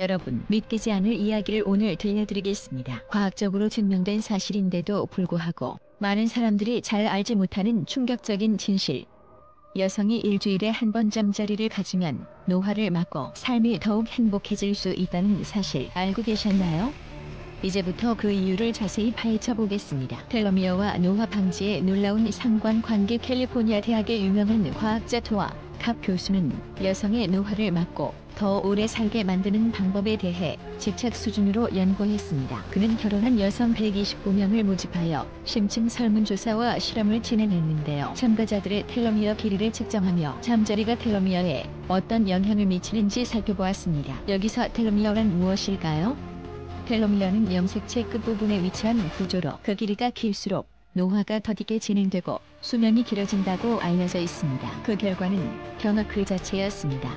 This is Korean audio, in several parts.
여러분, 믿기지 않을 이야기를 오늘 들려드리겠습니다. 과학적으로 증명된 사실인데도 불구하고 많은 사람들이 잘 알지 못하는 충격적인 진실. 여성이 일주일에 한 번 잠자리를 가지면 노화를 막고 삶이 더욱 행복해질 수 있다는 사실 알고 계셨나요? 이제부터 그 이유를 자세히 파헤쳐 보겠습니다. 텔로미어와 노화 방지의 놀라운 상관관계. 캘리포니아 대학의 유명한 과학자 토아 갑 교수는 여성의 노화를 막고 더 오래 살게 만드는 방법에 대해 집착 수준으로 연구했습니다. 그는 결혼한 여성 129명을 모집하여 심층 설문조사와 실험을 진행했는데요. 참가자들의 텔로미어 길이를 측정하며 잠자리가 텔로미어에 어떤 영향을 미치는지 살펴보았습니다. 여기서 텔로미어란 무엇일까요? 텔로미어는 염색체 끝부분에 위치한 구조로 그 길이가 길수록 노화가 더디게 진행되고 수명이 길어진다고 알려져 있습니다. 그 결과는 견학 그 자체였습니다.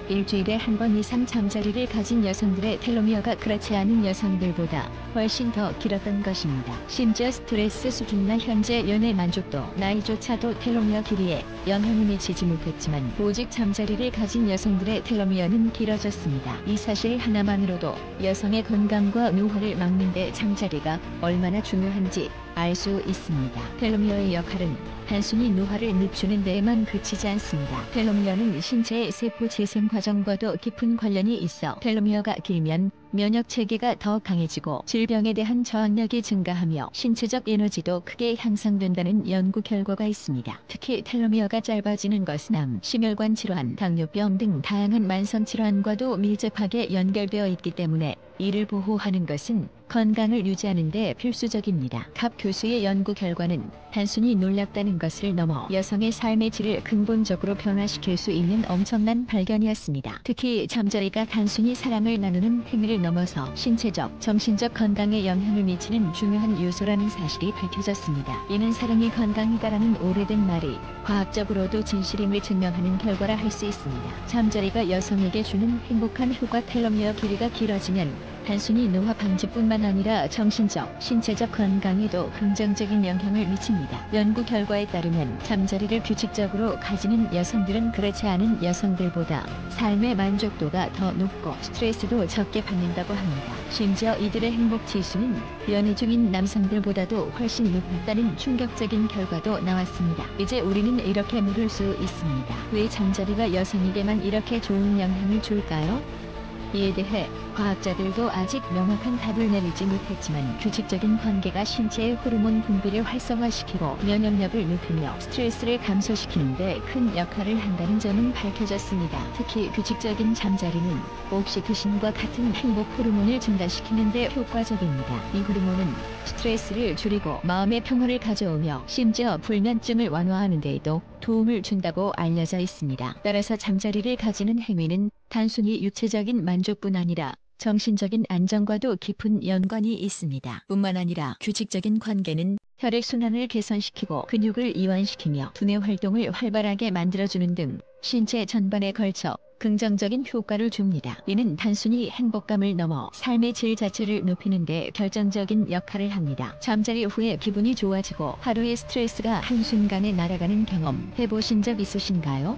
일주일에 한 번 이상 잠자리를 가진 여성들의 텔로미어가 그렇지 않은 여성들보다 훨씬 더 길었던 것입니다. 심지어 스트레스 수준이나 현재 연애 만족도, 나이조차도 텔로미어 길이에 영향을 미치지 못했지만 오직 잠자리를 가진 여성들의 텔로미어는 길어졌습니다. 이 사실 하나만으로도 여성의 건강과 노화를 막는 데 잠자리가 얼마나 중요한지 알 수 있습니다. 텔로미어의 역할은 단순히 노화를 늦추는 데에만 그치지 않습니다. 텔로미어는 신체의 세포 재생 과정과도 깊은 관련이 있어 텔로미어가 길면 면역 체계가 더 강해지고 질병에 대한 저항력이 증가하며 신체적 에너지도 크게 향상된다는 연구 결과가 있습니다. 특히 텔로미어가 짧아지는 것은 암, 심혈관 질환, 당뇨병 등 다양한 만성 질환과도 밀접하게 연결되어 있기 때문에 이를 보호하는 것은 건강을 유지하는 데 필수적입니다. 갑 교수의 연구 결과는 단순히 놀랍다는 것을 넘어 여성의 삶의 질을 근본적으로 변화시킬 수 있는 엄청난 발견이었습니다. 특히 잠자리가 단순히 사랑을 나누는 행위를 넘어서 신체적, 정신적 건강에 영향을 미치는 중요한 요소라는 사실이 밝혀졌습니다. 이는 사랑이 건강이다라는 오래된 말이 과학적으로도 진실임을 증명하는 결과라 할 수 있습니다. 잠자리가 여성에게 주는 행복한 효과. 텔로미어 길이가 길어지면 단순히 노화 방지뿐만 아니라 정신적, 신체적 건강에도 긍정적인 영향을 미칩니다. 연구 결과에 따르면 잠자리를 규칙적으로 가지는 여성들은 그렇지 않은 여성들보다 삶의 만족도가 더 높고 스트레스도 적게 받는다고 합니다. 심지어 이들의 행복 지수는 연애 중인 남성들보다도 훨씬 높았다는 충격적인 결과도 나왔습니다. 이제 우리는 이렇게 물을 수 있습니다. 왜 잠자리가 여성에게만 이렇게 좋은 영향을 줄까요? 이에 대해 과학자들도 아직 명확한 답을 내리지 못했지만 규칙적인 관계가 신체의 호르몬 분비를 활성화시키고 면역력을 높이며 스트레스를 감소시키는 데 큰 역할을 한다는 점은 밝혀졌습니다. 특히 규칙적인 잠자리는 옥시토신과 같은 행복 호르몬을 증가시키는 데 효과적입니다. 이 호르몬은 스트레스를 줄이고 마음의 평화를 가져오며 심지어 불면증을 완화하는 데에도 도움을 준다고 알려져 있습니다. 따라서 잠자리를 가지는 행위는 단순히 육체적인 만족뿐 아니라 정신적인 안정과도 깊은 연관이 있습니다. 뿐만 아니라 규칙적인 관계는 혈액순환을 개선시키고 근육을 이완시키며 두뇌 활동을 활발하게 만들어주는 등 신체 전반에 걸쳐 긍정적인 효과를 줍니다. 이는 단순히 행복감을 넘어 삶의 질 자체를 높이는 데 결정적인 역할을 합니다. 잠자리 후에 기분이 좋아지고 하루의 스트레스가 한순간에 날아가는 경험 해보신 적 있으신가요?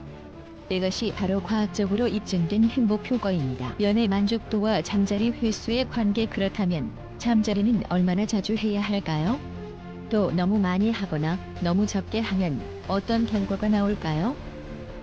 이것이 바로 과학적으로 입증된 행복 효과입니다. 연애 만족도와 잠자리 횟수의 관계. 그렇다면 잠자리는 얼마나 자주 해야 할까요? 또 너무 많이 하거나 너무 적게 하면 어떤 결과가 나올까요?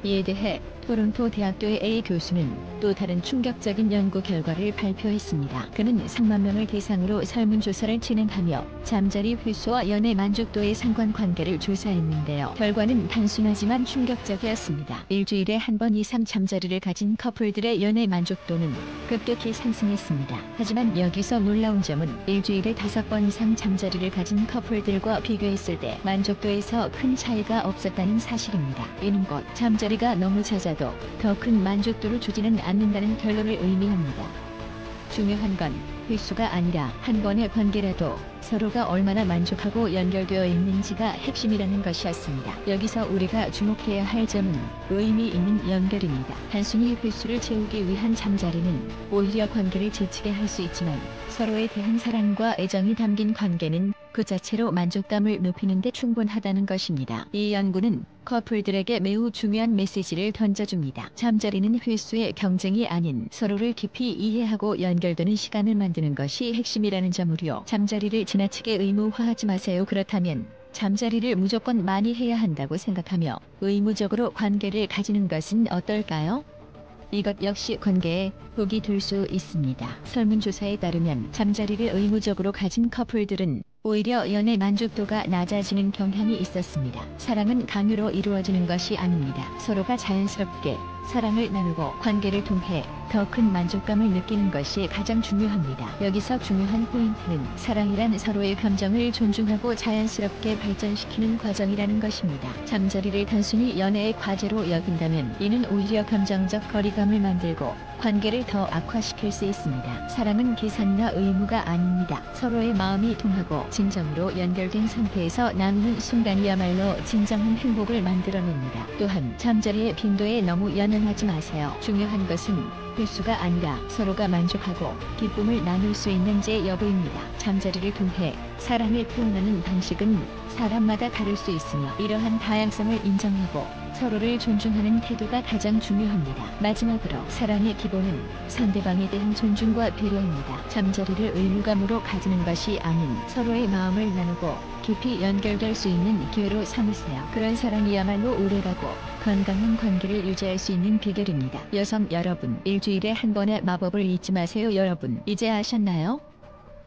이에 대해 토론토 대학교의 A 교수는 또 다른 충격적인 연구 결과를 발표했습니다. 그는 3만 명을 대상으로 설문조사를 진행하며 잠자리 횟수와 연애 만족도의 상관관계를 조사했는데요. 결과는 단순하지만 충격적이었습니다. 일주일에 한 번 이상 잠자리를 가진 커플들의 연애 만족도는 급격히 상승했습니다. 하지만 여기서 놀라운 점은 일주일에 5번 이상 잠자리를 가진 커플들과 비교했을 때 만족도에서 큰 차이가 없었다는 사실입니다. 이는 곧 잠자리가 너무 잦아도 더 큰 만족도를 주지는 않는다는 결론을 의미합니다. 중요한 건 횟수가 아니라 한 번의 관계라도 서로가 얼마나 만족하고 연결되어 있는지가 핵심이라는 것이었습니다. 여기서 우리가 주목해야 할 점은 의미 있는 연결입니다. 단순히 횟수를 채우기 위한 잠자리는 오히려 관계를 지치게 할 수 있지만 서로에 대한 사랑과 애정이 담긴 관계는 그 자체로 만족감을 높이는 데 충분하다는 것입니다. 이 연구는 커플들에게 매우 중요한 메시지를 던져줍니다. 잠자리는 횟수의 경쟁이 아닌 서로를 깊이 이해하고 연결되는 시간을 만드는 것이 핵심이라는 점으로요. 잠자리를 지나치게 의무화하지 마세요. 그렇다면 잠자리를 무조건 많이 해야 한다고 생각하며 의무적으로 관계를 가지는 것은 어떨까요? 이것 역시 관계에 독이 될 수 있습니다. 설문조사에 따르면 잠자리를 의무적으로 가진 커플들은 오히려 연애 만족도가 낮아지는 경향이 있었습니다. 사랑은 강요로 이루어지는 것이 아닙니다. 서로가 자연스럽게 사랑을 나누고 관계를 통해 더 큰 만족감을 느끼는 것이 가장 중요합니다. 여기서 중요한 포인트는 사랑이란 서로의 감정을 존중하고 자연스럽게 발전시키는 과정이라는 것입니다. 잠자리를 단순히 연애의 과제로 여긴다면 이는 오히려 감정적 거리감을 만들고 관계를 더 악화시킬 수 있습니다. 사랑은 계산이나 의무가 아닙니다. 서로의 마음이 통하고 진정으로 연결된 상태에서 나누는 순간이야말로 진정한 행복을 만들어냅니다. 또한 잠자리의 빈도에 너무 연연하지 마세요. 중요한 것은 횟수가 아니라 서로가 만족하고 기쁨을 나눌 수 있는지 여부입니다. 잠자리를 통해 사랑을 표현하는 방식은 사람마다 다를 수 있으며 이러한 다양성을 인정하고 서로를 존중하는 태도가 가장 중요합니다. 마지막으로 사랑의 기본은 상대방에 대한 존중과 배려입니다. 잠자리를 의무감으로 가지는 것이 아닌 서로의 마음을 나누고 깊이 연결될 수 있는 기회로 삼으세요. 그런 사랑이야말로 오래가고 건강한 관계를 유지할 수 있는 비결입니다. 여성 여러분, 일주일에 한 번의 마법을 잊지 마세요. 여러분, 이제 아셨나요?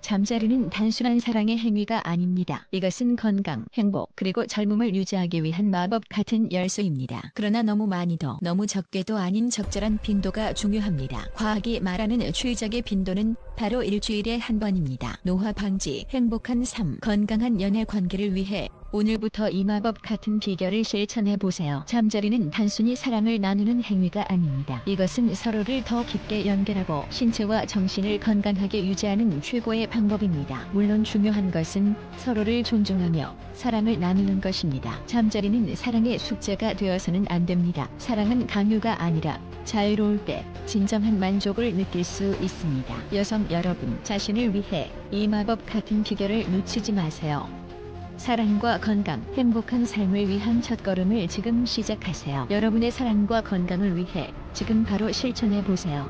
잠자리는 단순한 사랑의 행위가 아닙니다. 이것은 건강, 행복, 그리고 젊음을 유지하기 위한 마법 같은 열쇠입니다. 그러나 너무 많이도 너무 적게도 아닌 적절한 빈도가 중요합니다. 과학이 말하는 최적의 빈도는 바로 일주일에 한 번입니다. 노화 방지, 행복한 삶, 건강한 연애 관계를 위해 오늘부터 이 마법 같은 비결을 실천해 보세요. 잠자리는 단순히 사랑을 나누는 행위가 아닙니다. 이것은 서로를 더 깊게 연결하고 신체와 정신을 건강하게 유지하는 최고의 방법입니다. 물론 중요한 것은 서로를 존중하며 사랑을 나누는 것입니다. 잠자리는 사랑의 숙제가 되어서는 안 됩니다. 사랑은 강요가 아니라 자유로울 때 진정한 만족을 느낄 수 있습니다. 여성 여러분, 자신을 위해 이 마법 같은 비결을 놓치지 마세요. 사랑과 건강, 행복한 삶을 위한 첫걸음을 지금 시작하세요. 여러분의 사랑과 건강을 위해 지금 바로 실천해 보세요.